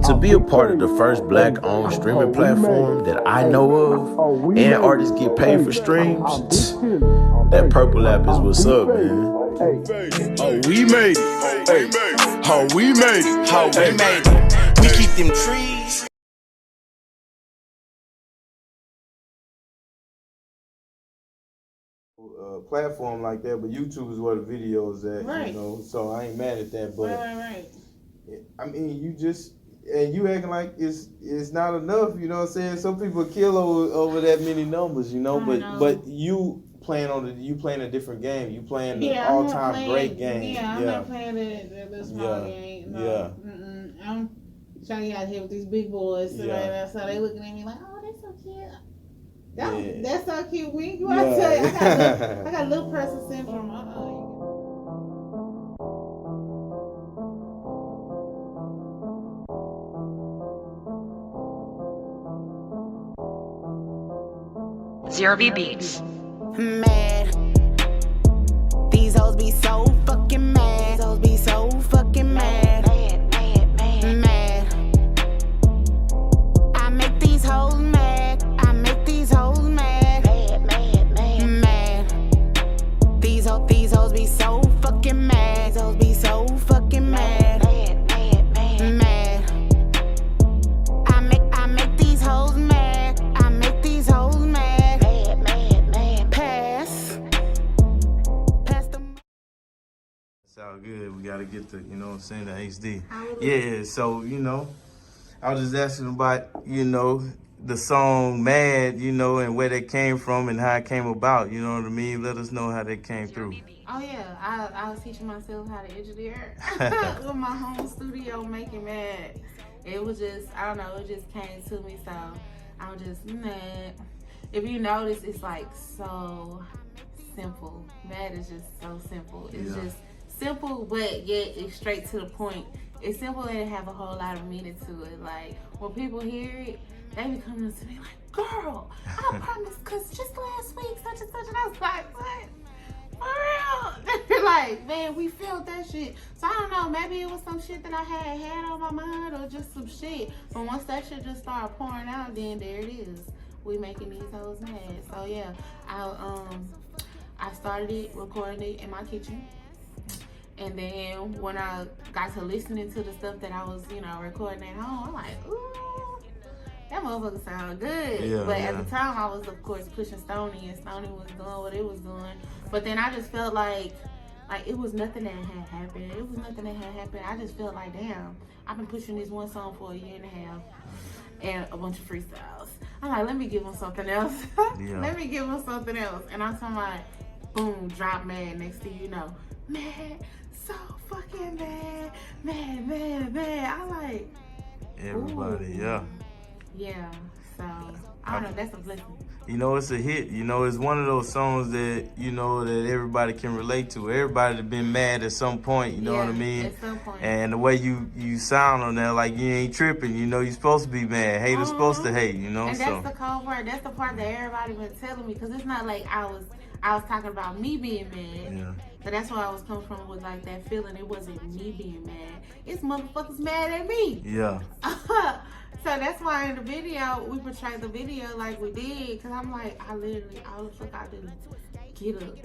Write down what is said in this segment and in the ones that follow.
To be a part of the first black-owned streaming platform that I know of, and artists get paid for streams, that purple app is what's up, man. Oh, we made it. Hey, how we made it. How we made it. We keep them trees. Platform like that, but YouTube is where the videos at, right. You know. So I ain't mad at that, but right. I mean, you acting like it's not enough. You know what I'm saying? Some people kill over that many numbers, you know. But you playing a different game. You playing the all-time great game. I'm not playing the small game. No. I'm trying to get out here with these big boys. So they looking at me like, oh, that's so cute. That's so cute. You want to tell you, I got little person syndrome. Zero B Beats. Mad. These hoes be so fucking mad. These hoes be so fucking mad. Mad. I make these hoes mad. I make these hoes mad. Mad. These hoes be so fucking mad. These hoes be so fucking mad. Mad. I make these hoes mad. I make these hoes mad. Pass them. It's all good. We gotta get the, you know what I'm saying, the HD. Yeah, so, you know, I was just asking about, you know, the song Mad, you know, and where that came from and how it came about, you know what I mean? Let us know how that came through. Oh yeah, I was teaching myself how to engineer with my home studio making Mad. It was just, I don't know, it just came to me, so I'm just mad. If you notice, it's like so simple. Mad is just so simple. It's just simple, but yet it's straight to the point. It's simple and it have a whole lot of meaning to it. Like when people hear it, they be coming to me like, girl, I promise, cause just last week, such and such, and I was like, what? For real? They're like, man, we felt that shit. So I don't know, maybe it was some shit that I had on my mind or just some shit. But once that shit just started pouring out, then there it is. We making these hoes mad. So yeah, I started it, recording it in my kitchen. And then when I got to listening to the stuff that I was, you know, recording at home, I'm like, ooh, that motherfucker sound good. But at the time, I was, of course, pushing Stoney, and Stoney was doing what it was doing. But then I just felt like it was nothing that had happened. It was nothing that had happened. I just felt like, damn, I've been pushing this one song for 1.5 years and a bunch of freestyles. I'm like, let me give him something else. Let me give him something else. And I'm talking about, boom, drop Mad. Next thing you know, Mad, so fucking mad. I like everybody, yeah. So I don't know, that's a blessing. You know, it's a hit. You know, it's one of those songs that, you know, that everybody can relate to. Everybody has been mad at some point, you know what I mean? At some point. And the way you sound on that, like you ain't tripping, you know, you're supposed to be mad. Haters supposed to hate, you know? And that's the cold part. That's the part that everybody been telling me, because it's not like I was talking about me being mad. Yeah. So that's where I was coming from, with like that feeling. It wasn't me being mad. It's motherfuckers mad at me. Yeah. So that's why in the video, we portrayed the video like we did. Because I'm like, all the fuck I do, get up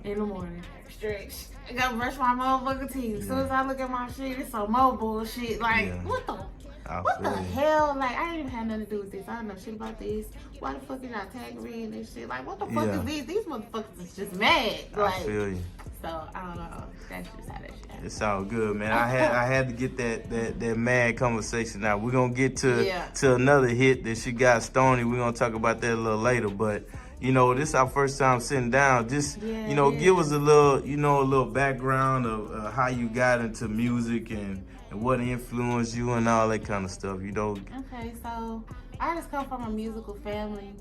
in the morning, stretch. I gotta brush my motherfucking teeth. As soon as I look at my shit, it's some more bullshit. Like, what the hell? Like, I ain't even had nothing to do with this. I don't know shit about this. Why the fuck is y'all tagging me in this shit? Like, what the fuck is this? These motherfuckers is just mad. Like, I feel you. So, I don't know. That's just how that shit happened. It sounds good, man. I had to get that mad conversation out. We're gonna get to another hit that she got, Stoney. We're gonna talk about that a little later. But you know, this is our first time sitting down. Just you know, give us a little background of how you got into music and what influenced you and all that kind of stuff. You know. Okay, so I just come from a musical family.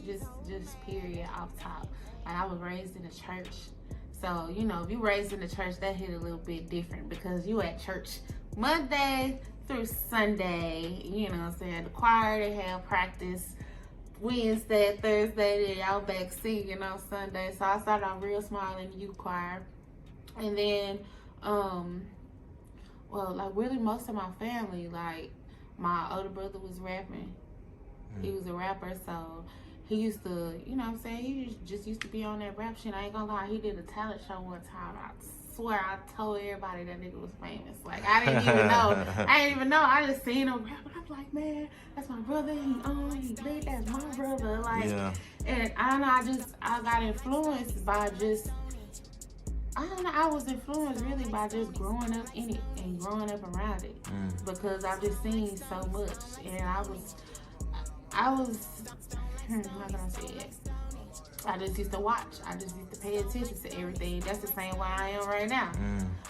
Just period, off top. Like, I was raised in a church. So, you know, if you raised in the church, that hit a little bit different, because you at church Monday through Sunday, you know what I'm saying? The choir, they have practice Wednesday, Thursday, then y'all back singing on Sunday. So I started out real small in the youth choir. And then Well, like really most of my family, like my older brother was rapping. He was a rapper, so he used to, you know what I'm saying, he just used to be on that rap shit. I ain't gonna lie, he did a talent show one time. I swear I told everybody that nigga was famous. Like, I didn't even know. I just seen him rap, and I'm like, man, that's my brother. He lit, that's my brother. Like, and I don't know, I got influenced by just, I don't know, I was influenced really by just growing up in it and growing up around it. Because I've just seen so much. And I was, how can I say it? I just used to watch. I just used to pay attention to everything. That's the same way I am right now.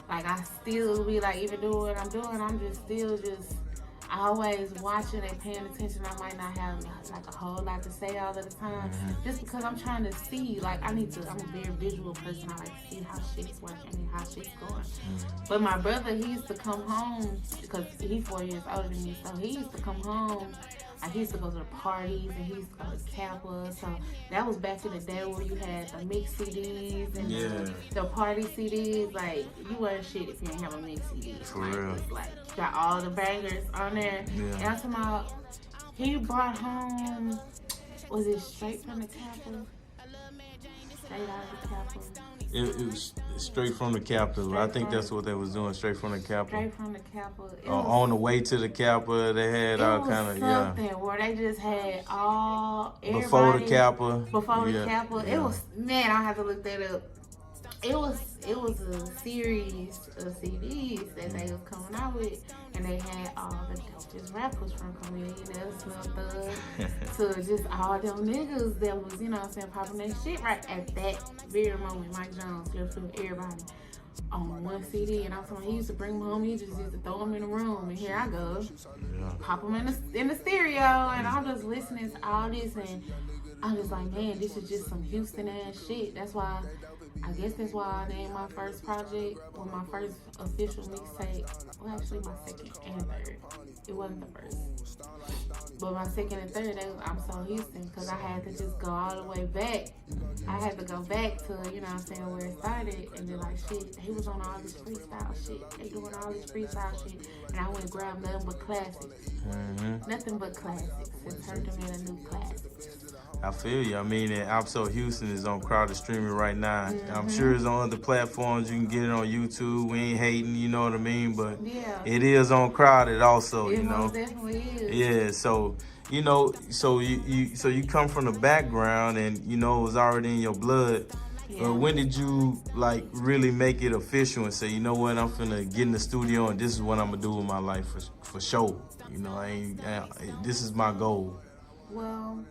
Like, I still be like, even doing what I'm doing, I'm just still just always watching and paying attention. I might not have like a whole lot to say all of the time, just because I'm trying to see. Like, I'm a very visual person. I like to see how shit's working and how shit's going. But my brother, he used to come home, because he's 4 years older than me, so he used to come home. Like, he used to go to the parties, and he used to go to Kappa. So that was back in the day where you had the mix CDs and the party CDs. Like, you weren't shit if you didn't have a mix CD. For real. Like, you got all the bangers on there. And I'm talking about, he brought home, was it straight from the Kappa? Straight out of the Kappa. It was straight from the Capitol. I think that's what they was doing, straight from the Capitol. Straight from the Capitol. On the way to the Capitol, they had all kind of, something where they just had everybody. Before the Capitol. Before the Capitol. It was, man, I have to look that up. It was a series of CDs that they was coming out with, and they had all the dopest rappers from Community, Slim Thug, to just all them niggas that was, you know what I'm saying, popping that shit right at that very moment. Mike Jones, just from everybody on one CD, and I'm talking, he used to bring them home. He just used to throw them in the room, and here I go, pop them in the stereo, and I'm just listening to all this, and I'm just like, man, this is just some Houston ass shit. That's why. I guess that's why I named my first project, or my first official mixtape, well, actually my second and third. It wasn't the first. But my second and third, I'm so Houston, because I had to just go all the way back. I had to go back to, you know what I'm saying, where it started, and be like, shit, he was on all this freestyle shit. They doing all this freestyle shit, and I went and grabbed nothing but classics. Nothing but classics, and turned them into new classics. I feel you. I mean, I'm So Houston is on Crowder streaming right now. I'm sure it's on other platforms. You can get it on YouTube. We ain't hating, you know what I mean? But it is on Crowded also, you know. It definitely is. Yeah, so, you know, so you come from the background, and, you know, it was already in your blood. When did you, like, really make it official and say, you know what, I'm finna get in the studio and this is what I'm gonna do with my life for sure? You know, this is my goal. Well,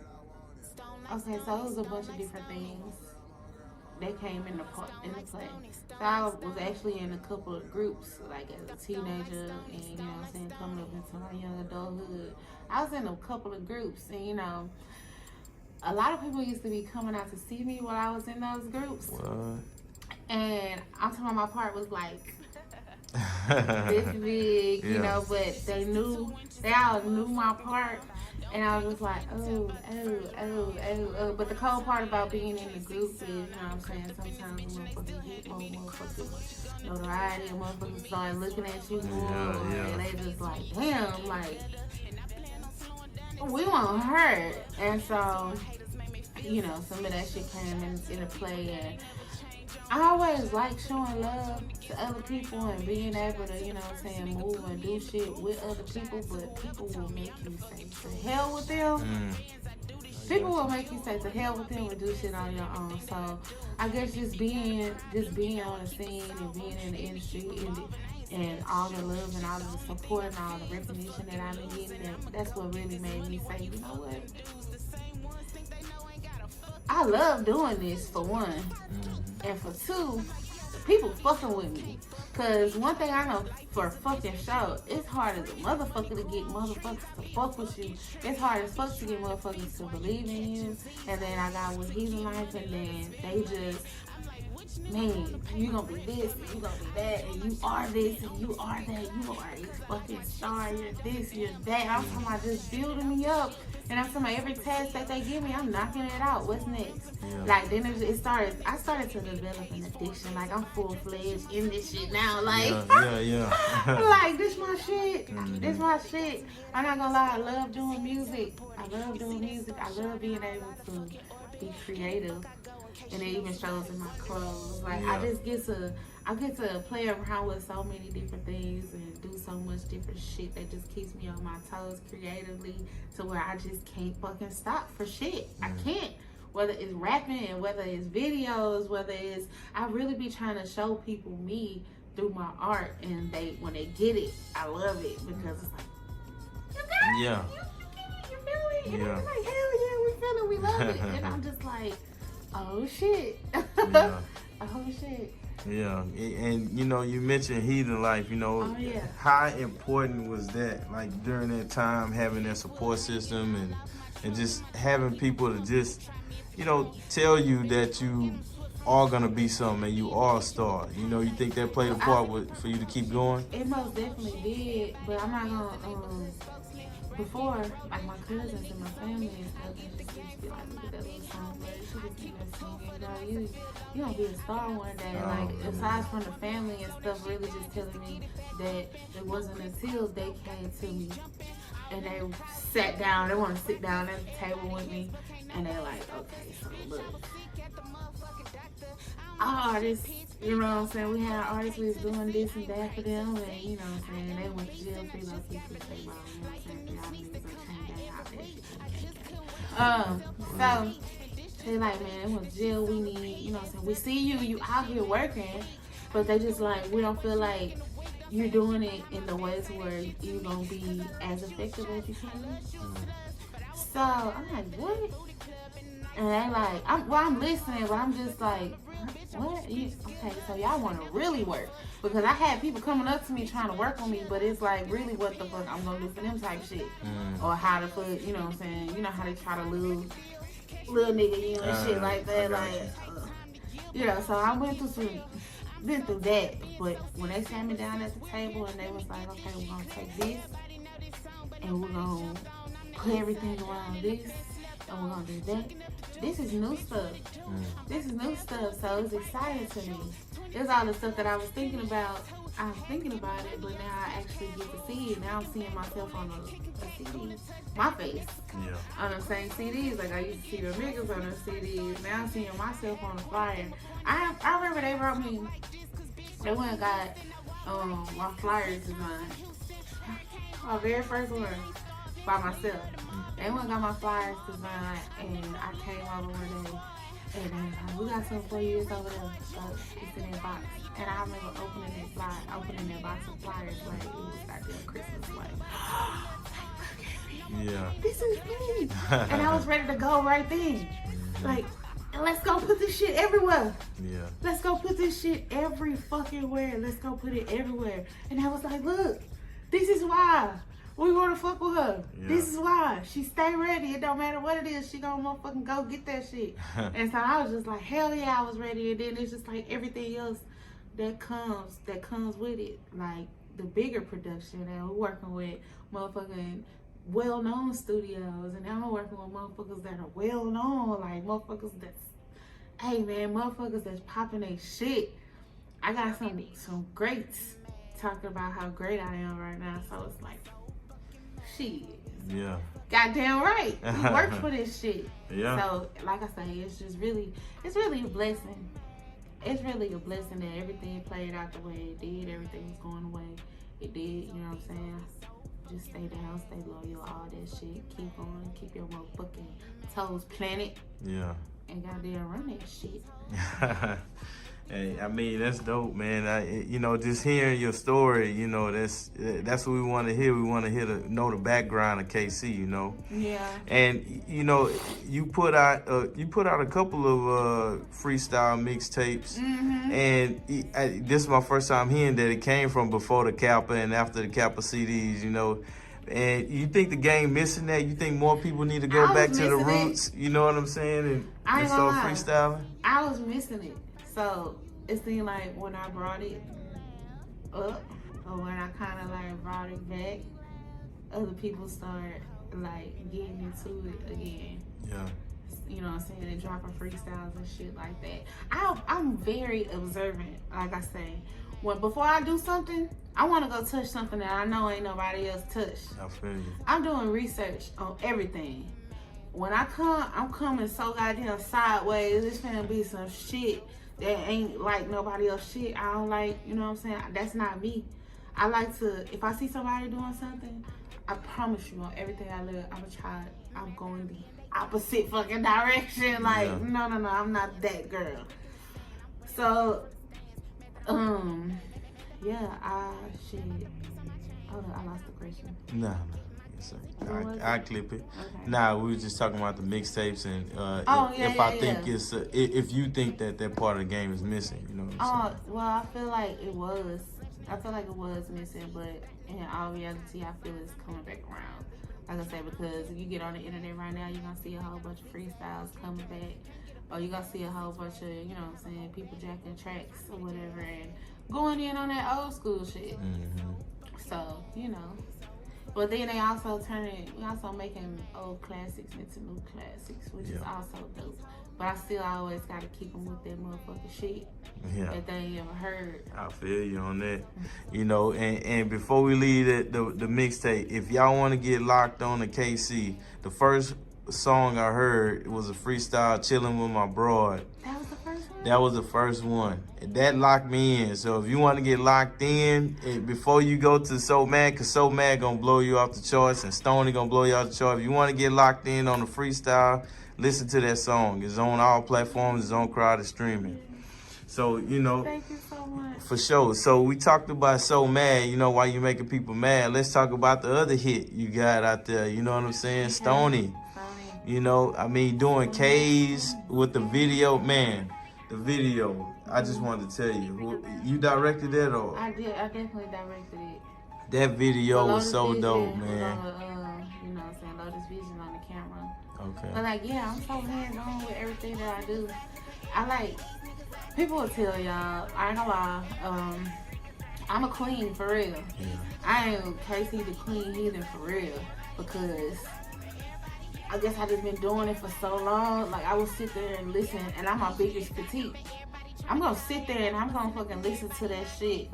okay, so it was a bunch of different things that came into play. So I was actually in a couple of groups, like as a teenager, and, you know what I'm saying, coming up into my young adulthood. I was in a couple of groups, and, you know, a lot of people used to be coming out to see me while I was in those groups. What? And I'm talking about, my part was like this big, you know, but they all knew my part. And I was just like, oh. But the cold part about being in the group is, you know what I'm saying, sometimes motherfuckers get more motherfuckers notoriety, and motherfuckers start looking at you more, and they just like, damn, like, we want her. And so, you know, some of that shit came into play, and I always like showing love to other people and being able to, you know what I'm saying, move and do shit with other people, but people will make you say to hell with them. People will make you say to hell with them and do shit on your own. So I guess just being on the scene and being in the industry and all the love and all the support and all the recognition that I've been getting, that's what really made me say, you know what? I love doing this, for one. And for two, people fucking with me. Cause one thing I know for a fucking show, it's hard as a motherfucker to get motherfuckers to fuck with you. It's hard as fuck to get motherfuckers to believe in you. And then I got with Heathen Life, and then they just, man, you gonna be this and you gonna be that and you are this and you are that. You are a fucking star. You're this, you're that. I'm talking about just building me up. And I'm talking about every task that they give me, I'm knocking it out. What's next? Yeah. Like then it started. I started to develop an addiction. Like I'm full-fledged in this shit now. Like like this my shit. This my shit. I'm not gonna lie. I love doing music. I love doing music. I love being able to be creative. And it even shows in my clothes. Like I get to play around with so many different things and do so much different shit that just keeps me on my toes creatively to where I just can't fucking stop for shit. I can't. Whether it's rapping, whether it's videos, whether it's I really be trying to show people me through my art, and when they get it, I love it because it's like you got it. You feel it. And I'm like, hell yeah, we feel it, we love it. And I'm just like, oh shit. Oh shit. Yeah, and you know, you mentioned Heathen Life, you know, how important was that, like during that time, having that support system and just having people to just, you know, tell you that you are gonna be something and you are a star. You know, you think that played a part for you to keep going? It most definitely did, but I'm not gonna, before, like my cousins and my family and stuff, they just used to be like, look at that little song, but she just keep singing, you gonna be a star one day. Like, aside from the family and stuff really just telling me that it wasn't until they came to me and they sat down, they want to sit down at the table with me, and they're like, okay, so look, our artists, you know what I'm saying, we had artists who was doing this and that for them, and you know what I'm saying, they went to jail, free those people, they brought, you know what I'm saying, y'all niggas are trying to so they like, man, it was jail, we need, you know what I'm saying, we see you out here working, but they just like, we don't feel like you're doing it in the ways where you're gonna be as effective as you can. So I'm like, what? And they like, I'm listening, but I'm just like, what? Okay, so y'all want to really work? Because I had people coming up to me trying to work on me, but it's like, really, what the fuck I'm gonna do for them type shit, or how the fuck, you know what I'm saying? You know how they try to little nigga you and shit like that, like, you know. So I been through that, but when they sat me down at the table and they was like, okay, we're gonna take this and we're gonna put everything around this and we're gonna do that. This is new stuff. This is new stuff, so it's exciting to me. It's all the stuff that I was thinking about. I was thinking about it, but now I actually get to see it. Now I'm seeing myself on a CD, my face, on the same CDs. Like I used to see the niggas on the CDs. Now I'm seeing myself on the flyer. I remember they wrote me. They went and got my flyers designed. My very first one by myself. They went and got my flyers designed, and I came over one day, and they was like, we got something for you, it's over there. So it's in that box. And I remember opening that box of flyers, like it was goddamn Christmas, like, yeah, this is me. And I was ready to go right then. Like, let's go put this shit everywhere. Yeah. Let's go put this shit every fucking where. Let's go put it everywhere. And I was like, look, this is why we want to fuck with her. Yeah. This is why. She stay ready. It don't matter what it is. She gonna motherfucking go get that shit. And so I was just like, hell yeah, I was ready. And then it's just like everything else that comes with it. Like the bigger production, and we're working with motherfucking well-known studios, and now I'm working with motherfuckers that are well-known, like motherfuckers that's popping their shit. I got some greats talking about how great I am right now, so it's like, shit. Yeah. Goddamn right. We work for this shit. Yeah. So, like I say, it's really a blessing. It's really a blessing that everything played out the way it did. Everything was going the way it did. You know what I'm saying? Just stay down, stay loyal, all that shit. Keep going, keep your motherfucking toes planted. Yeah. And goddamn run that shit. Hey, I mean, that's dope, man. You know, just hearing your story, you know, that's what we want to hear. We want to know the background of KC, you know. Yeah. And you know, you put out a couple of freestyle mixtapes, and this is my first time hearing that it came from before the Kappa and after the Kappa CDs, you know. And you think the game missing that? You think more people need to go back to the roots? You know what I'm saying? And start freestyling? I was missing it. So it seemed like when I brought it up, or when I kind of like brought it back, other people start like getting into it again. Yeah. You know what I'm saying? And dropping freestyles and shit like that. I'm very observant, like I say. Before I do something, I want to go touch something that I know ain't nobody else touched. I feel you. I'm doing research on everything. When I come, I'm coming so goddamn sideways. It's gonna be some shit that ain't like nobody else shit. I don't like, you know what I'm saying? That's not me. I like to, if I see somebody doing something, I promise you on everything I live, I'm going the opposite fucking direction. Like, yeah. no, I'm not that girl. So, yeah, shit. Hold on, I lost the question. Nah. Yes, sir. I clip it. Okay. Nah, we were just talking about the mixtapes and if you think that part of the game is missing, you know what I'm saying? Well, I feel like it was. I feel like it was missing, but in all reality, I feel it's coming back around. Like I said, because if you get on the internet right now, you're gonna see a whole bunch of freestyles coming back, or you're gonna see a whole bunch of, you know what I'm saying, people jacking tracks or whatever and going in on that old school shit. So, you know. But then they also making old classics into new classics, which is also dope. But I still always gotta keep them with that motherfucking shit that they ain't ever heard. I feel you on that. You know, and before we leave the mixtape, if y'all want to get locked on to KC, the first song I heard was a freestyle, Chilling With My Broad. That was the first one? That was the first one. That locked me in. So if you want to get locked in, before you go to So Mad, because So Mad gonna blow you off the charts and Stoney gonna blow you off the charts. If you want to get locked in on the freestyle, listen to that song. It's on all platforms. It's on Crowd streaming. So, you know. Thank you so much. For sure. So we talked about So Mad, you know, why you making people mad. Let's talk about the other hit you got out there. You know what I'm saying? Okay. Stoney. You know, I mean, doing K's with the video. Man, the video. I just wanted to tell you. You directed that or? I did. I definitely directed it. That video was so dope, man. You know what I'm saying? Lotus Vision on the camera. Okay. But like, yeah, I'm so hands-on with everything that I do. I like, people will tell y'all, I ain't gonna lie, I'm a queen for real. Yeah. I ain't Casey the queen heathen for real, because I guess I just been doing it for so long. Like, I will sit there and listen, and I'm my biggest critique. I'm gonna sit there and I'm gonna fucking listen to that shit.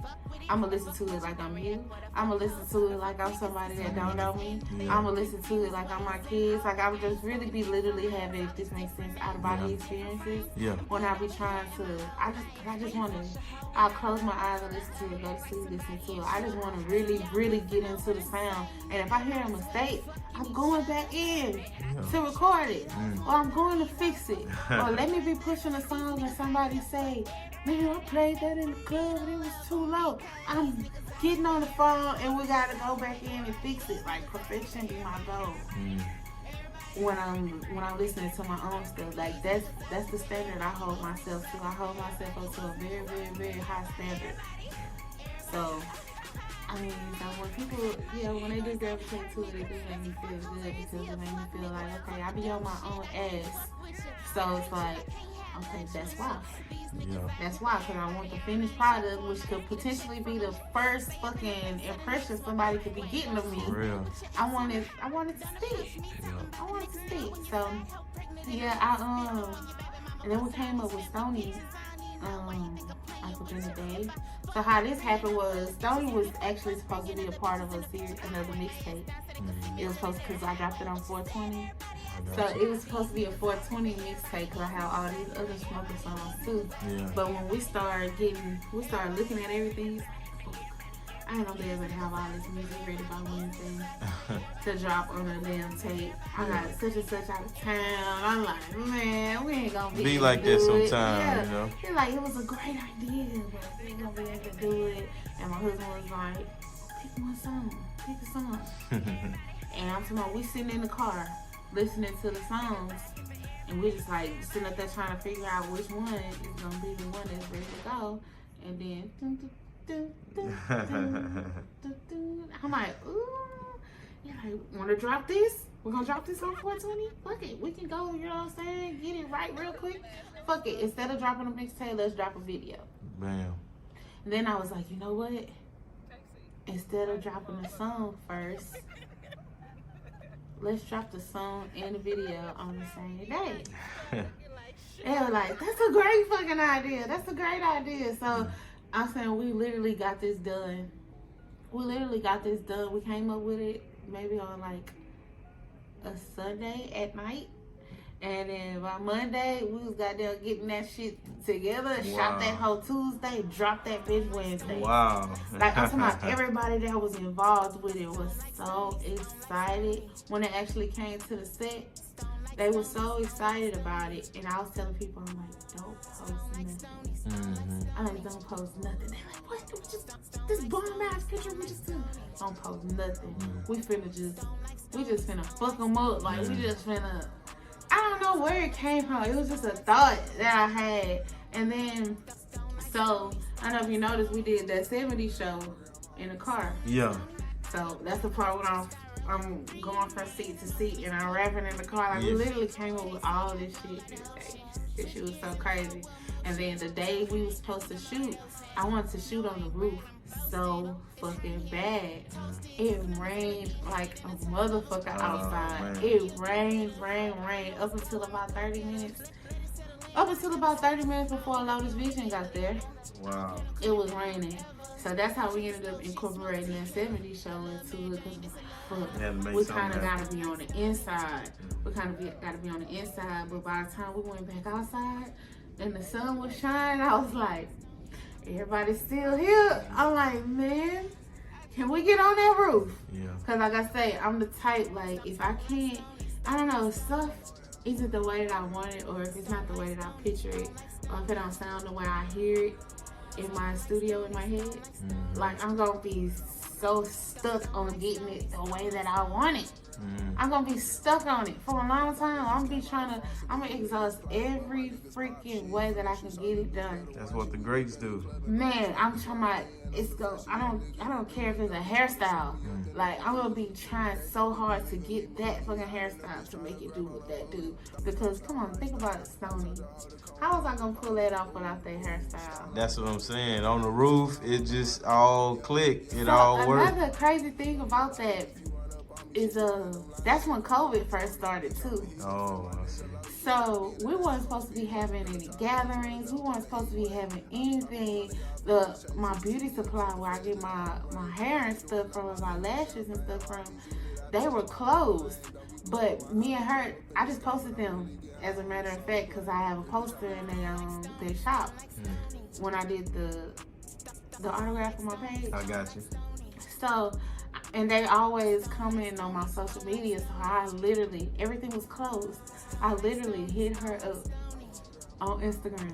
I'm gonna listen to it like I'm you. I'm gonna listen to it like I'm somebody that don't know me. I'm gonna listen to it like I'm my kids. Like, I would just really be literally having, if this makes sense, out of body experiences. When I be trying to, I just want to, I'll close my eyes and listen to it, go to sleep, listen to it. I just want to really, really get into the sound. And if I hear a mistake, I'm going back in to record it. Or I'm going to fix it. Or let me be pushing a song and somebody say, man, I played that in the club and it was too low. I'm getting on the phone and we gotta go back in and fix it. Like, perfection be my goal. When I'm listening to my own stuff, like that's the standard I hold myself to. I hold myself up to a very, very, very high standard. So, I mean, when people, when they do gravitate to it, it do make me feel good, because it make me feel like, okay, I be on my own ass. So it's like, okay, that's why. That's why, because I want the finished product, which could potentially be the first fucking impression somebody could be getting of me. For real. I want it to stick. I want it to stick. So, and then we came up with Stoney, like within a day. So how this happened was, Stoney was actually supposed to be a part of a series, another mixtape. It was supposed, because I dropped it on 420. So it was supposed to be a 420 mixtape, because I have all these other smoker songs too. But when we started looking at everything, I ain't gonna be able to have all this music ready by Wednesday to drop on a damn tape. I got such and such out of town. I'm like, man, we ain't gonna be like that sometime, yeah. you know? It's like, it was a great idea, but we ain't gonna be able to do it. And my husband was like, pick one song, pick a song. And I'm talking about, we sitting in the car listening to the songs, and we're just like sitting up there trying to figure out which one is gonna be the one that's ready to go. And then I'm like, ooh, you're like, wanna drop this? We're gonna drop this on 420? Fuck it, we can go, you know what I'm saying? Get it right real quick. Fuck it, instead of dropping a mixtape, let's drop a video. Bam. Then I was like, you know what? Instead of dropping the song first, let's drop the song and the video on the same day. They were like, that's a great fucking idea. That's a great idea. So I'm saying we literally got this done. We came up with it maybe on like a Sunday at night. And then by Monday, we was goddamn getting that shit together. Wow. Shot that whole Tuesday, dropped that bitch Wednesday. Wow. Like, I'm talking about everybody that was involved with it was so excited when it actually came to the set. They were so excited about it. And I was telling people, I'm like, don't post nothing. I'm like, don't post nothing. They're like, what? This bomb ass picture we just took. Don't post nothing. We just finna fuck them up. Like, we just finna... I don't know where it came from. It was just a thought that I had. And then, so, I don't know if you noticed, we did that 70s show in the car. Yeah. So, that's the part when I'm going from seat to seat and I'm rapping in the car. Like, we literally came up with all this shit this day. This shit was so crazy. And then the day we was supposed to shoot, I wanted to shoot on the roof so fucking bad. It rained like a motherfucker outside. Man. It rained up until about 30 minutes. Up until about 30 minutes before Lotus Vision got there. Wow. It was raining. So that's how we ended up incorporating that 70s show into it. Because we kind of got to be on the inside. We kind of got to be on the inside. But by the time we went back outside and the sun was shining, I was like, everybody's still here. I'm like, man, can we get on that roof? Yeah. Because like I say, I'm the type, like, if I can't, I don't know, stuff isn't the way that I want it, or if it's not the way that I picture it, or if it don't sound the way I hear it in my studio in my head, like, I'm going to be so stuck on getting it the way that I want it. I'm gonna be stuck on it for a long time. I'm gonna exhaust every freaking way that I can get it done. That's what the greats do. Man, I'm talking about I don't care if it's a hairstyle. Like, I'm gonna be trying so hard to get that fucking hairstyle to make it do what that do. Because come on, think about it, Stoney. How was I gonna pull that off without that hairstyle? That's what I'm saying. On the roof, it just all clicked. It all worked. Another crazy thing about that is that's when COVID first started too. Oh, I see. So we weren't supposed to be having any gatherings. We weren't supposed to be having anything. My beauty supply where I get my hair and stuff from, my lashes and stuff from, they were closed. But me and her, I just posted them as a matter of fact because I have a poster in their shop when I did the autograph on my page. I got you. So, and they always comment on my social media, so I literally, everything was closed. I literally hit her up on Instagram.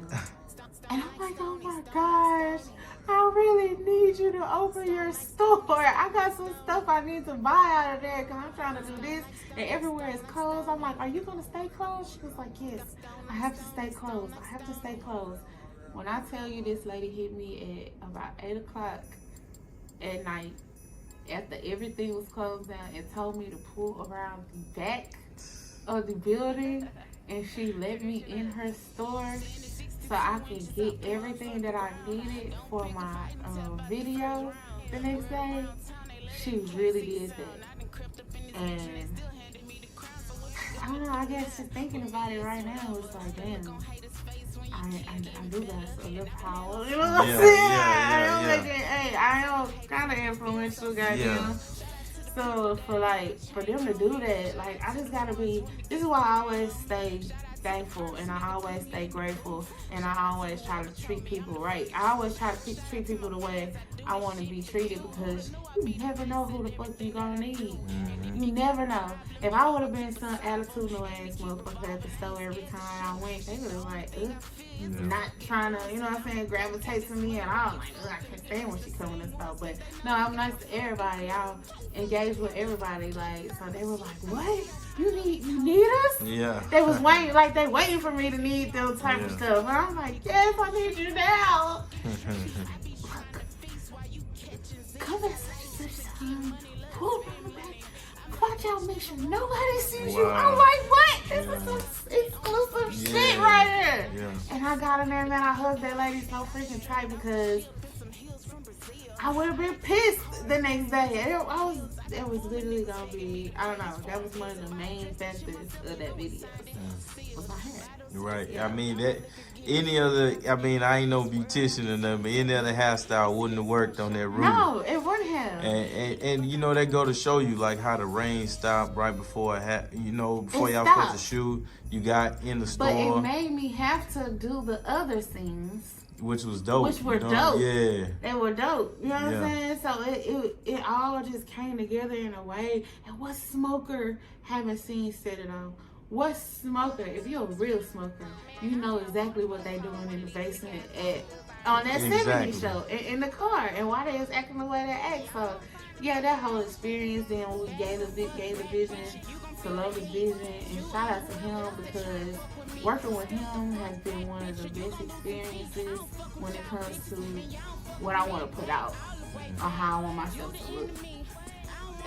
And I'm like, oh my gosh, I really need you to open your store. I got some stuff I need to buy out of there because I'm trying to do this and everywhere is closed. I'm like, are you going to stay closed? She was like, yes, I have to stay closed. I have to stay closed. When I tell you this lady hit me at about 8 o'clock at night, after everything was closed down, and told me to pull around the back of the building, and she let me in her store so I could get everything that I needed for my video the next day. She really did that. And I don't know, I guess just thinking about it right now, it's like, damn, I do got a little power. You know what I'm saying? Hey, I am kind of influential, goddamn. Yeah. So for them to do that, like, I just gotta be. This is why I always stay thankful and I always stay grateful and I always try to treat people right. I always try to treat people the way I want to be treated because you never know who the fuck you gonna need. You never know. If I would have been some attitudinal ass motherfucker at the store every time I went, they would have like, not trying to, you know what I'm saying, gravitate to me, and I was like, I can't stand when she come in the store. But no, I'm nice to everybody. I'll engage with everybody. Like, so they were like, what? You need us? Yeah. They was waiting, like they waiting for me to need those type of stuff. And I'm like, yes, I need you now. She's like, look, come at such time, pull around the back, watch out, make sure nobody sees you. I'm like, what? This is some exclusive shit right here. Yeah. And I got in there, man, I hugged that lady so freaking tight because I would have been pissed the next day. It was literally gonna be, I don't know, that was one of the main factors of that video. Was my hair. Right. Yeah. I mean, that any other, I mean, I ain't no beautician or nothing, but any other hairstyle wouldn't have worked on that route. No, it wouldn't have. And you know, that go to show you like how the rain stopped right before before y'all supposed to shoot. You got in the store. But it made me have to do the other scenes. Which was dope. Which were dope. Yeah. They were dope. You know what I'm saying? So it all just came together in a way. And what smoker haven't seen Set It On? What smoker, if you're a real smoker, you know exactly what they doing in the basement on that 70s show, in the car, and why they was acting the way they act. So, yeah, that whole experience, then we gave the vision to Logan's vision, and shout out to him because working with him has been one of the best experiences when it comes to what I want to put out, or how I want myself to look.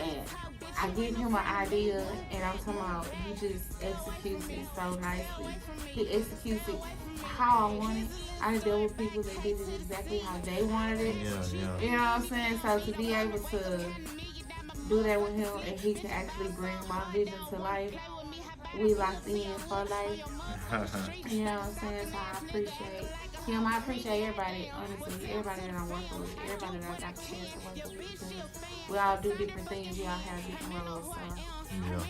And I give him an idea, and I'm talking about he just executes it so nicely. He executes it how I want it. I done dealt with people that did it exactly how they wanted it. Yeah. You know what I'm saying? So to be able to do that with him, and he can actually bring my vision to life, we locked in for life. You know what I'm saying? So I appreciate him. I appreciate everybody, honestly. Everybody that I'm working with. Everybody that I got the chance to work with. Because we all do different things. We all have different roles. So. Yeah.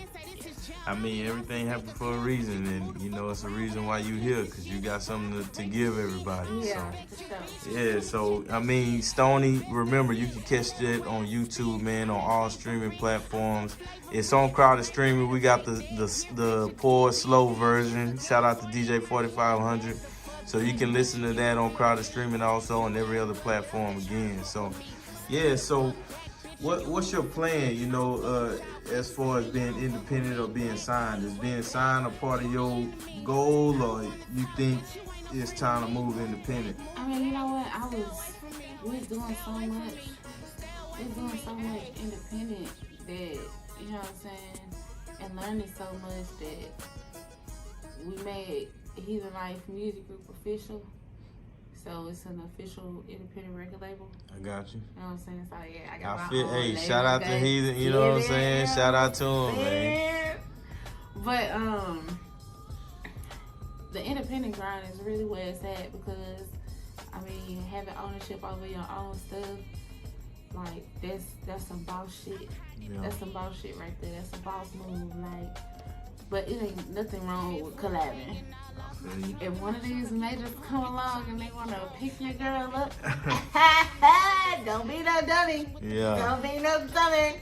I mean, everything happened for a reason. And, you know, it's a reason why you here. Because you got something to give everybody. Yeah, so. for sure. Yeah, so, I mean, Stoney, remember, you can catch that on YouTube, man, on all streaming platforms. It's on Crowded Streaming. We got the poor, slow version. Shout out to DJ 4500. So you can listen to that on Crowded Streaming also on every other platform again. So, yeah, so what's your plan, you know, as far as being independent or being signed? Is being signed a part of your goal, or you think it's time to move independent? I mean, you know what? We was doing so much. We was doing so much independent that, you know what I'm saying, and learning so much that we made Heathen Life Music Group official. So it's an official independent record label. I got you. You know what I'm saying? So yeah, I got my own label. Shout out to Heathen, you know what I'm saying? Shout out to him, man. But the independent grind is really where it's at, because I mean, having ownership over your own stuff, like that's some boss shit. Yeah. That's some boss shit right there. That's a boss move, like. But it ain't nothing wrong with collabing. If one of these majors come along and they want to pick your girl up, don't be no dummy. Yeah. Don't be no dummy.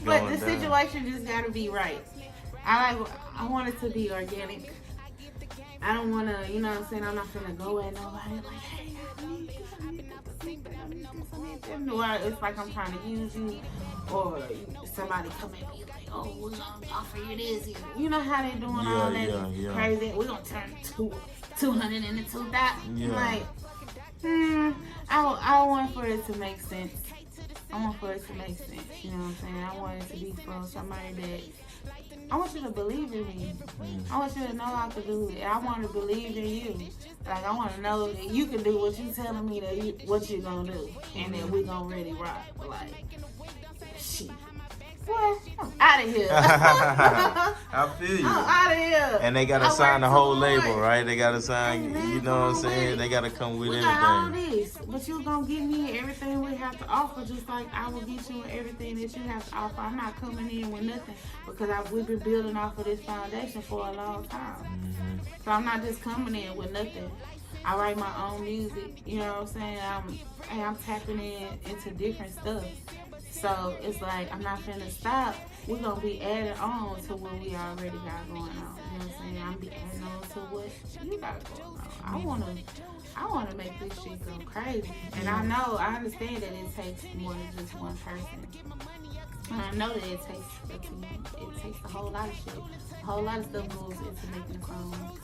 But the situation just got to be right. I want it to be organic. I don't want to, you know what I'm saying? I'm not going to go at nobody like, hey, I need this. Or it's like I'm trying to use you, or somebody come at me like, oh, we're going to offer you this. You know how they doing all that crazy? We're going to turn 200 into 2,000. Yeah. Like, I want for it to make sense. I want for it to make sense. You know what I'm saying? I want it to be from somebody that, I want you to believe in me. I want you to know I can do it. I want to believe in you. Like, I want to know that you can do what you telling me that what you're going to do. And that we going to really rock. Like, shit. What? I'm out of here. I feel you. I'm out of here. And they got to sign the whole label, right? They got to sign, you know what I'm saying? They got to come with everything. All this, but you're going to give me everything we have to offer, just like I will get you everything that you have to offer. I'm not coming in with nothing, because we've been building off of this foundation for a long time. So I'm not just coming in with nothing. I write my own music, you know what I'm saying? I'm tapping into different stuff. So it's like, I'm not finna stop. We're gonna be adding on to what we already got going on. You know what I'm saying? I'm be adding on to what you got going on. I wanna make this shit go crazy. And I understand that it takes more than just one person. And I know that it takes a whole lot of shit. A whole lot of stuff goes into making a song.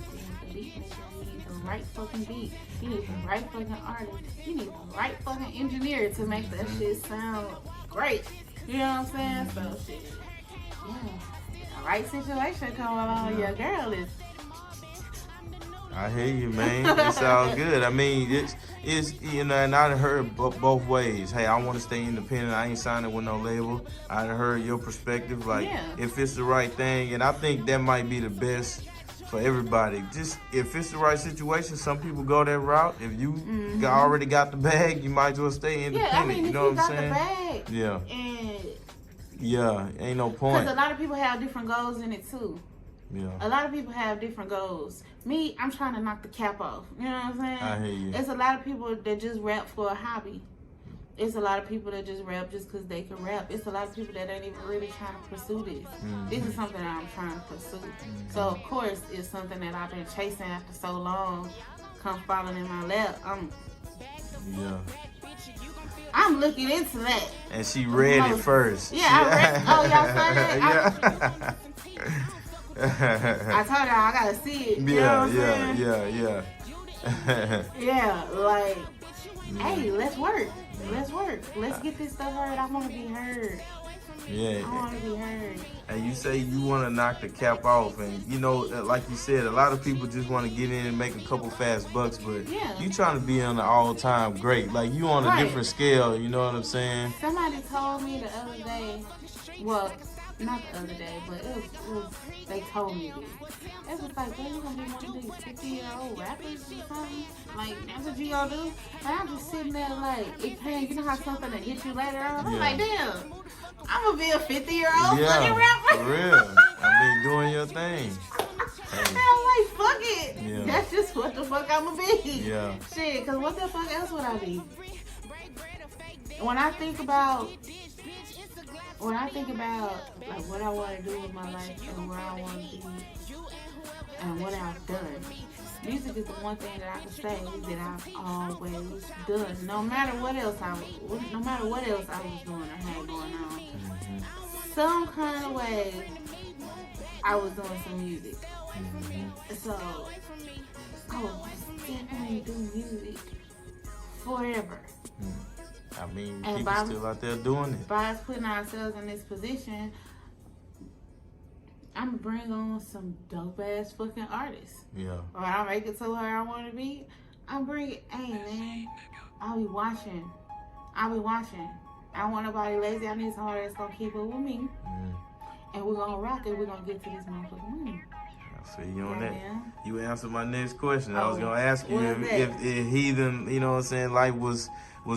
You need the beat maker, you need the right fucking beat, you need the right fucking artist, you need the right fucking engineer to make that shit sound great. You know what I'm saying? So shit. Yeah. The right situation come along, your girl is I hear you, man. It's all good. I mean, it's you know, and I done heard both ways. Hey, I want to stay independent. I ain't signing with no label. I done heard your perspective. Like, if it's the right thing, and I think that might be the best for everybody. Just if it's the right situation, some people go that route. If you already got the bag, you might as well stay independent. Yeah, I mean, you if know you what I'm got saying? the bag, Yeah. and Yeah, ain't no point. because a lot of people have different goals in it too. Yeah. A lot of people have different goals. Me, I'm trying to knock the cap off. You know what I'm saying? I hear you. It's a lot of people that just rap for a hobby. It's a lot of people that just rap just because they can rap. It's a lot of people that ain't even really trying to pursue this. This is something that I'm trying to pursue. So, of course, it's something that I've been chasing after so long. Come falling in my lap. I'm looking into that. And she read it first. Yeah, I read. Oh, y'all saw that? I told y'all I gotta see it. You know what I'm saying? Yeah, like, hey, let's work. Let's work. Let's get this stuff heard. I want to be heard. Yeah. I want to be heard. And you say you want to knock the cap off, and you know, like you said, a lot of people just want to get in and make a couple fast bucks, but you trying to be on the all-time great. Like, you on a different scale. You know what I'm saying? Somebody told me the other day. Well, not the other day, but it was they told me this. It was like, well, you gonna be one of these 50-year-old rappers or something? Like, that's what you gonna do? And I'm just sitting there like, it came, you know how something that hit you later on? I'm like, damn, I'm gonna be a 50-year-old fucking rapper. For real. I mean, doing your thing. And I'm like, fuck it. Yeah. That's just what the fuck I'ma be. Yeah. Shit, cause what the fuck else would I be? When I think about like what I want to do with my life and where I want to be and what I've done, music is the one thing that I can say that I've always done. No matter what else I was doing or had going on, some kind of way I was doing some music. So I will definitely do music forever. I mean, and people still out there doing it. By us putting ourselves in this position, I'm gonna bring on some dope ass fucking artists. Yeah. Or I'll make it to where I want to be. I'm bringing, hey man, I'll be watching. I don't want nobody lazy. I need somebody that's gonna keep up with me. And we're gonna rock it. We're gonna get to this motherfucking money. I see you on that. You answered my next question. I was gonna ask you if Heathen, you know what I'm saying, life was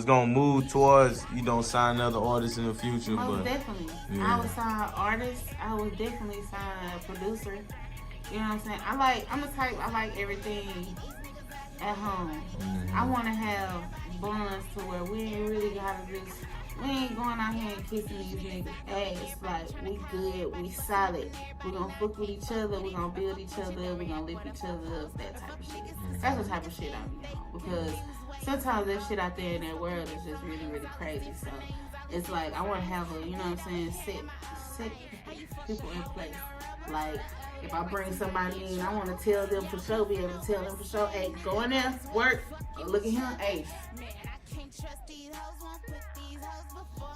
gonna move towards, you know, signing other artists in the future. Most definitely. I would sign artists. I would definitely sign a producer. You know what I'm saying? I'm the type, I like everything at home. I want to have bonds to where we ain't really gotta we ain't going out here and kissing these niggas ass. Like, we good, we solid. We gonna fuck with each other, we gonna build each other, we gonna lift each other up, that type of shit. That's the type of shit I'm on. Because sometimes that shit out there in that world is just really, really crazy. So it's like, I want to have a, you know what I'm saying, set people in place. Like, if I bring somebody in, I want to tell them for sure, be able to tell them for sure, hey, go in there, work, look at him, hey.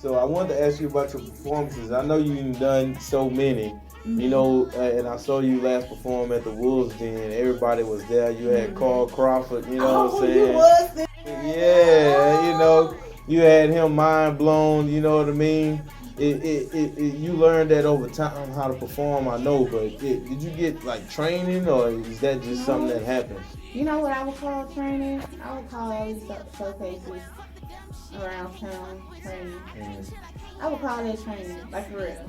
So I wanted to ask you about your performances. I know you've done so many, you know, and I saw you last perform at the Wolves Den. Everybody was there. You had Carl Crawford, you know what I'm saying? You was there. Yeah, you know, you had him mind blown, you know what I mean? You learned that over time how to perform, I know, but did you get like training, or is that just something that happened? You know what I would call training? I would call all these showcases around town training. I would call that training, like for real.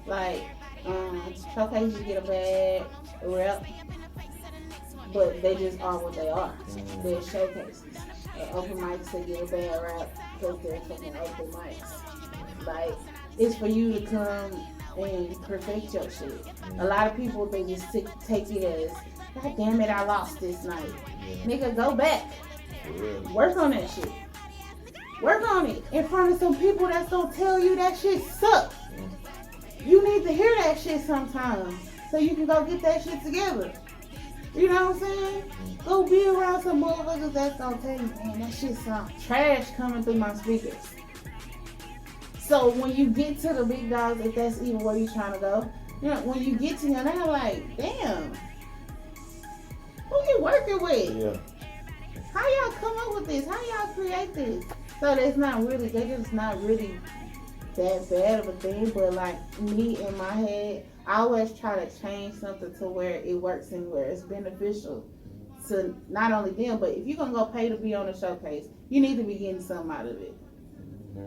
Like, showcases, you get a bad rep, but they just are what they are. They're showcases. Open mics, they get a bad rap because they're fucking open mics. Like, it's for you to come and perfect your shit. A lot of people, they just take it as, God damn it, I lost this night. Nigga, go back. Work on that shit. Work on it in front of some people that's gonna tell you that shit sucks. You need to hear that shit sometimes so you can go get that shit together. You know what I'm saying? Go be around some motherfuckers that's gonna tell you, man, that shit sounds trash coming through my speakers. So when you get to the big dogs, if that's even where you're trying to go, you know, when you get to them, they're like, damn, who you you working with? Yeah. How y'all come up with this? How y'all create this? So that's not really, they just not really that bad of a thing, but like me in my head, I always try to change something to where it works and where it's beneficial to not only them, but if you're gonna go pay to be on a showcase, you need to be getting something out of it.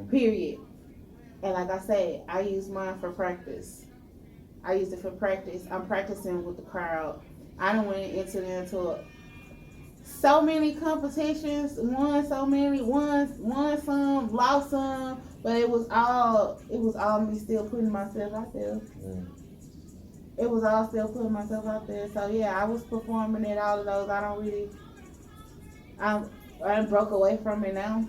Period. And like I said, I use mine for practice. I use it for practice. I'm practicing with the crowd. I done went into so many competitions, won some, lost some, but it was all me still putting myself out there. It was all still putting myself out there. So yeah, I was performing at all of those. I broke away from it now,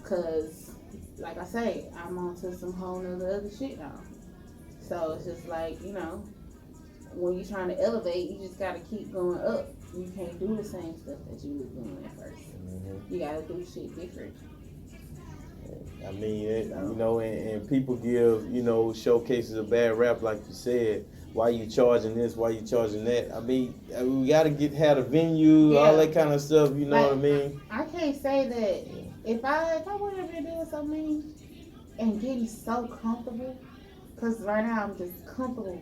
cause like I say, I'm on to some whole nother other shit now. So it's just like, you know, when you're trying to elevate, you just gotta keep going up. You can't do the same stuff that you was doing at first. You gotta do shit different. I mean, you know, and people give, you know, showcases a bad rap, like you said. Why you charging this? Why you charging that? I mean, we gotta have a venue, all that kind of stuff. You know like, what I mean? I can't say that if I wouldn't have been doing so many and getting so comfortable, because right now I'm just comfortable.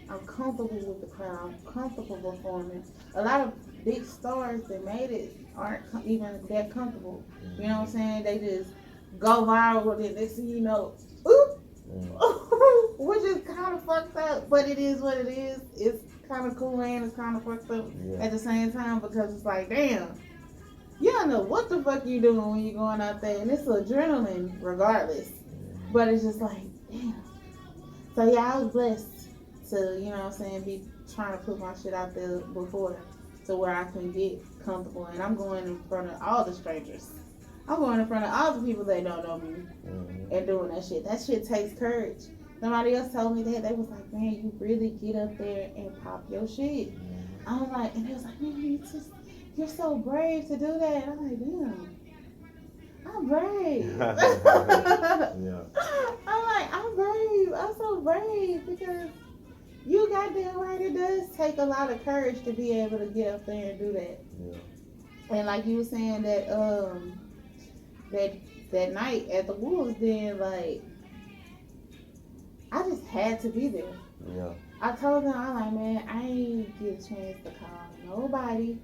I'm comfortable with the crowd. I'm comfortable performing. A lot of big stars that made it aren't even that comfortable. You know what I'm saying? They just go viral with it. Next thing you know, which is kind of fucked up, but it is what it is. It's kind of cool and it's kind of fucked up at the same time, because it's like, damn, you don't know what the fuck you doing when you're going out there, and it's adrenaline regardless. But it's just like, damn. So yeah, I was blessed to, you know what I'm saying, be trying to put my shit out there before to where I can get comfortable. And I'm going in front of all the strangers. I'm going in front of all the people that don't know me and doing that shit. That shit takes courage. Somebody else told me that. They was like, man, you really get up there and pop your shit. I was like, and they was like, man, you're so brave to do that. I'm like, damn, I'm brave. I'm like, I'm brave. I'm so brave because you goddamn right, it does take a lot of courage to be able to get up there and do that. And like you were saying that that night at the Wolves Den, like, I just had to be there. I told them, I'm like, man, I ain't get a chance to call nobody.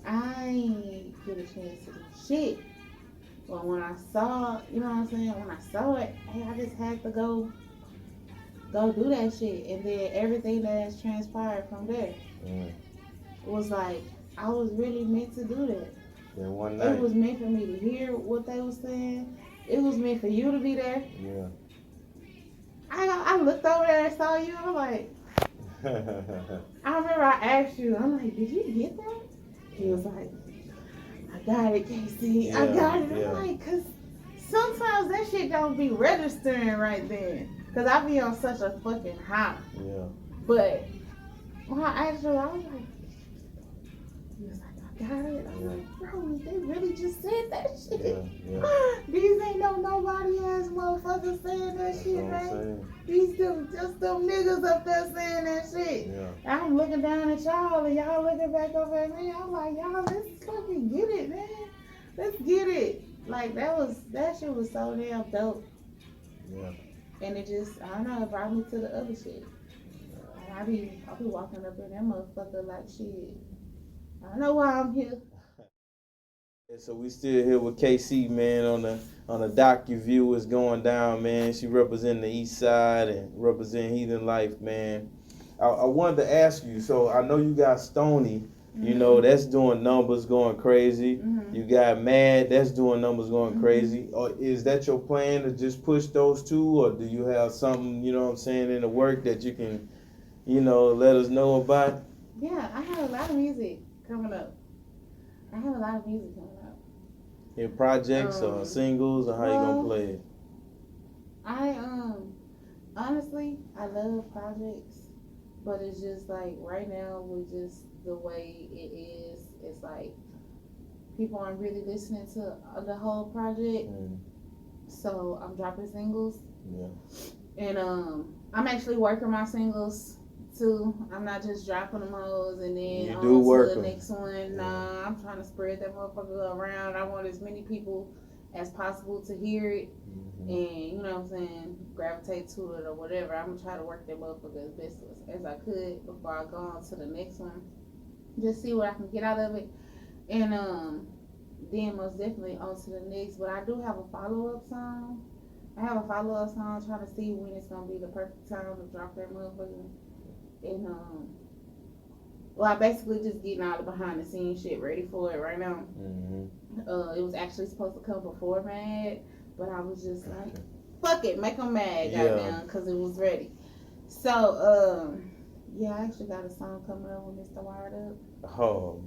I ain't get a chance to do shit. But when I saw, you know what I'm saying, when I saw it, hey, I just had to go do that shit. And then everything that has transpired from there was like, I was really meant to do that. One night. It was meant for me to hear what they were saying. It was meant for you to be there. I looked over there and saw you, and I'm like, I remember I asked you, I'm like, did you get that? He was like, I got it, Casey. I got it. I'm like, because sometimes that shit don't be registering right then. Because I be on such a fucking high. But when I asked you, I was like, he was like, I got it. I'm like, bro, they really just said that shit. These ain't nobody ass motherfuckers saying that shit, man. These just them niggas up there saying that shit. I'm looking down at y'all and y'all looking back over at me. I'm like, y'all, let's fucking get it, man. Let's get it. Like, that shit was so damn dope. And it just, I don't know, it brought me to the other shit. And I be walking up in that motherfucker like, shit, I don't know why I'm here. So we still here with KC, man, on the Docuview. It's going down, man. She representing the East Side and representing Heathen Life, man. I wanted to ask you, so I know you got Stoney, you know, that's doing numbers going crazy. You got Mad, that's doing numbers going crazy. Or is that your plan to just push those two, or do you have something, you know what I'm saying, in the work that you can, you know, let us know about? Yeah, I have a lot of music coming up. In projects or singles, or how you gonna play it? I honestly, I love projects, but it's just like right now with just the way it is, it's like people aren't really listening to the whole project. So I'm dropping singles. And I'm actually working my singles too. I'm not just dropping them hoes and then You on do work to the 'em. next one. Nah, I'm trying to spread that motherfucker around. I want as many people as possible to hear it and, you know what I'm saying, gravitate to it or whatever. I'm gonna try to work that motherfucker as best as I could before I go on to the next one. Just see what I can get out of it. And then most definitely on to the next. But I do have a follow-up song. I have a follow-up song trying to see when it's gonna be the perfect time to drop that motherfucker. And well, I basically just getting all the behind the scenes shit ready for it right now. It was actually supposed to come before Mad, but I was just like, fuck it, make them mad, goddamn, because it was ready. So yeah, I actually got a song coming up with Mr. Wired Up. Oh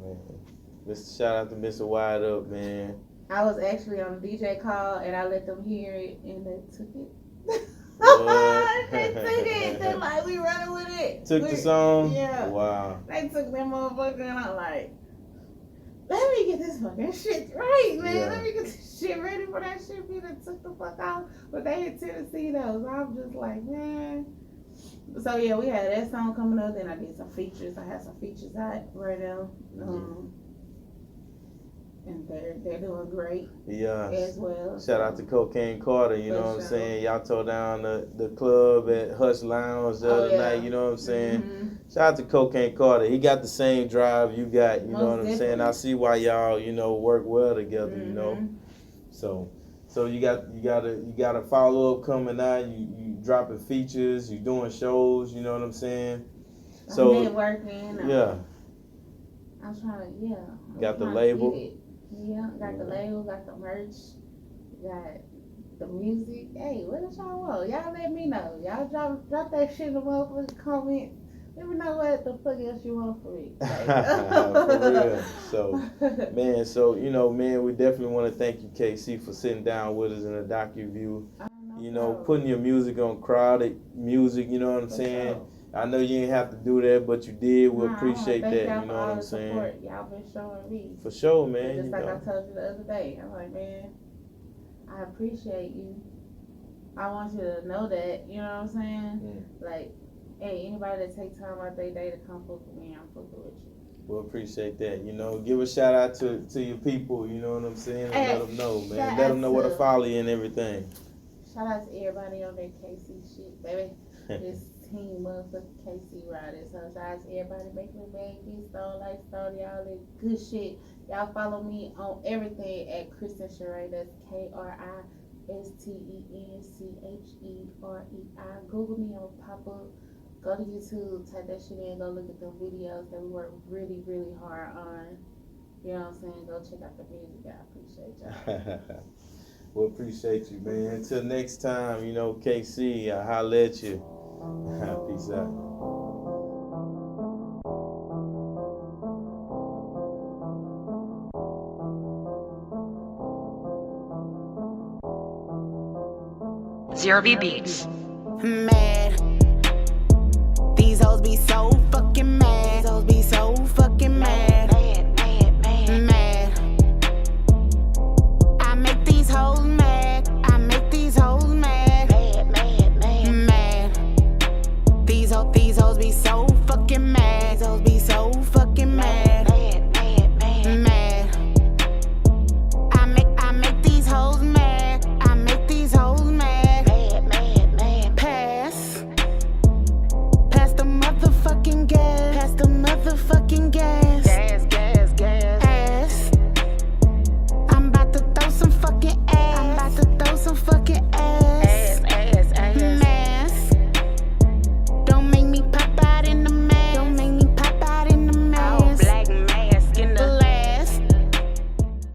man, shout out to Mr. Wired Up, man. I was actually on a DJ call and I let them hear it and they took it. They took it. They're like, we running with it. Took the song? Yeah. Wow. They took that motherfucker and I'm like, let me get this fucking shit right, man. Yeah. Let me get this shit ready for that shit. Be that took the fuck out. But they in Tennessee though. So I'm just like, man. So yeah, we had that song coming up. Then I did some features. I had some features out right now. And they're doing great as well. Shout out to Cocaine Carter, you know what I'm saying? Y'all tore down the club at Hush Lounge the other night, you know what I'm saying? Shout out to Cocaine Carter. He got the same drive you got, you know what I'm saying? I see why y'all, you know, work well together, you know. So you got a follow up coming out, you dropping features, you doing shows, you know what I'm saying? So networking. Yeah. I'm trying to Got the label. Yeah, got the label, got the merch, got the music. Hey, what else y'all want? Y'all let me know. Y'all drop that shit in the motherfucking comments. Let me know what the fuck else you want from me. For real. So, you know, man, we definitely want to thank you, KC, for sitting down with us in the Docuview. You know, putting your music on crowded music, you know what I'm saying? Sure. I know you didn't have to do that, but you did. We appreciate that, you know what I'm saying? Y'all been showing me. For sure, man. Just like I told you the other day. I'm like, man, I appreciate you. I want you to know that, you know what I'm saying? Like, hey, anybody that takes time out their day to come fuck with me, I'm fucking with you. We'll appreciate that. You know, give a shout out to your people, you know what I'm saying? And let them know, man. Let them know where to follow you and everything. Shout out to everybody on their KC shit, baby. This team motherfucking KC riders. So shout out to everybody making me bag, get Stone, like Stoney, all that good shit. Y'all follow me on everything at Kristen Cherei. That's KristenCherei. Google me, I'll pop up. Go to YouTube, type that shit in, go look at the videos that we work really, really hard on. You know what I'm saying? Go check out the music. I appreciate y'all. We appreciate you, man. Until next time, you know, KC, I holla at you. Peace out. Zero B Beats. Mad. These hoes be so fucking